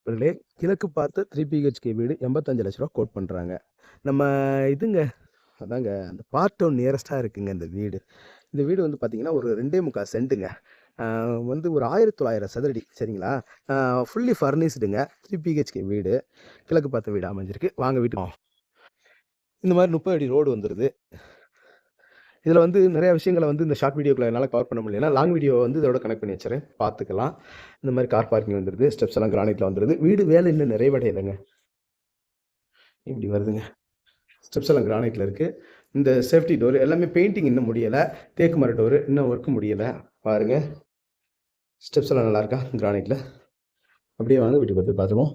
நண்பர்களே, கிழக்கு பார்த்த 3 பிஹெச்கே வீடு 85,00,000 கோட் பண்றாங்க. நம்ம இதுங்க அதாங்க அந்த பார்ட் டவுன் நியரஸ்ட்டா இருக்குங்க இந்த வீடு. இந்த வீடு வந்து பார்த்தீங்கன்னா, ஒரு 2.25 சென்ட்டுங்க. ஆ வந்து ஒரு 1900 சதுரடி சரிங்களா? ஆ ஃபுல்லி ஃபர்னிஷ்டுங்க. 3 பிஹெச்கே வீடு. கிழக்கு பார்த்த வீடு அமைஞ்சிருக்கு. வாங்க வீட்டுக்கு போவோம். இந்த மாரி 30 அடி ரோடு வந்துருது. இதில வந்து நெறைய விஷயங்கள வந்து இந்த ஷார்ட் வீடியோக்குள்ள என்னால கவர் பண்ண முடியலன்னா, லாங் வீடியோ வந்து இதோட கனெக்ட் பண்ணி வச்சுர்றேன். பார்த்துக்கலாம். இந்த மாரி கார் பார்க்கிங் வந்துருது. ஸ்டெப்ஸ் எல்லாம் கிரானைட்ல வந்துருது. வீடு வேலை இன்னும் நிறைவடையலங்க. இப்படி வருதுங்க. ஸ்டெப்ஸ் எல்லாம் கிரானைட்ல இருக்கு. இந்த சேஃப்டி டோர் எல்லாமே பெயிண்டிங் இன்னும் முடியல. தேக்கு மர டோர் இன்னும் ஒர்க் முடியல. பாருங்க. ஸ்டெப்ஸ் எல்லாம் நல்லா இருக்கா? கிரானைட்ல. அப்படியே வாங்க வீட்டுக்கு வந்து பார்த்துருவோம்.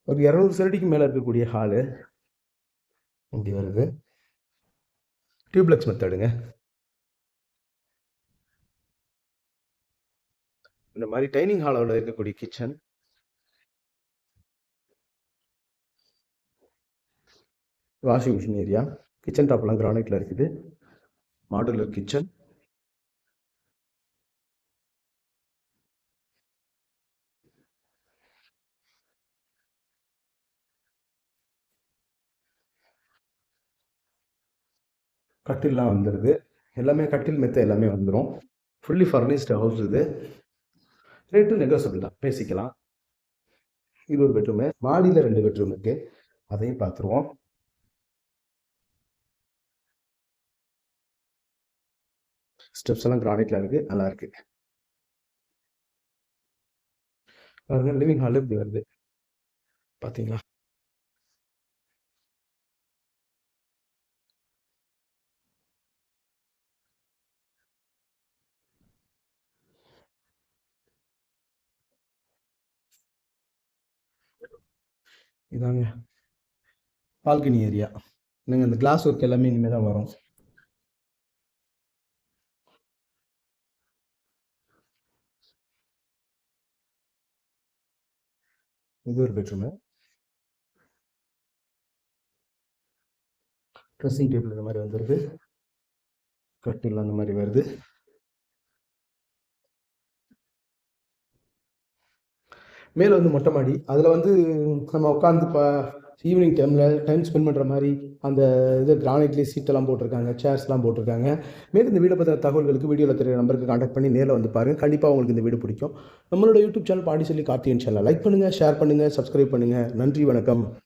ஒரு 200 சதுரடிக்கு மேல இருக்கக்கூடிய ஹாலு. இப்படி வருது. டியூப்ளெக்ஸ் மெத்தடுங்க. இந்த மாதிரி டைனிங் ஹாலோட இருக்கக்கூடிய kitchen. Washing machine area. Kitchen டாப்லாம் கிரானைட்ல இருக்குது. Modular kitchen. கட்டில்லாம் வந்துருது. எல்லாமே கட்டில் மெத்த எல்லாமே வந்துரும். ஃபுல்லி ஃபர்னிஷ்டு ஹவுஸ் இது. ரேட்டு நெகோசியபிள் தான். பேசிக்கலாம். இது ஒரு பெட்ரூமு. மாடியில 2 பெட்ரூம் இருக்கு. அதையும் பார்த்துருவோம். ஸ்டெப்ஸ் எல்லாம் கிரானைட்ல இருக்கு. நல்லா இருக்கு. பாருங்க லிவிங் ஹால் இப்படி வருது. பார்த்தீங்களா? இதாங்க பால்கனி ஏரியா. என்னங்க இந்த கிளாஸ் ஒர்க் எல்லாமே இனிமே தான் வரும். இது ஒரு பெட்ரூமு. ட்ரெஸ்ஸிங் டேபிள் இந்த மாதிரி வந்துருது. கட்டில் அந்த மாதிரி வருது. மேலே வந்து மொட்டை மாடி. அதில் வந்து நம்ம உட்காந்து ஈவினிங் டைமில் டைம் ஸ்பெண்ட் பண்ணுற மாதிரி அந்த இது கிரானைட்லேயே சீட்டெல்லாம் போட்டிருக்காங்க, சேர்ஸ்லாம் போட்டிருக்காங்க. மேலும் இந்த வீடை பற்றின தகவல்களுக்கு வீடியோவில் தெரிய நம்பருக்கு கான்டாக்ட் பண்ணி நேரில் வந்து பாருங்கள். கண்டிப்பாக உங்களுக்கு இந்த வீடு பிடிக்கும். நம்மளோட YouTube channel Pandiselvi Karthikeyan channel like பண்ணுங்கள், ஷேர் பண்ணுங்கள், சப்ஸ்கிரைப் பண்ணுங்கள். நன்றி, வணக்கம்.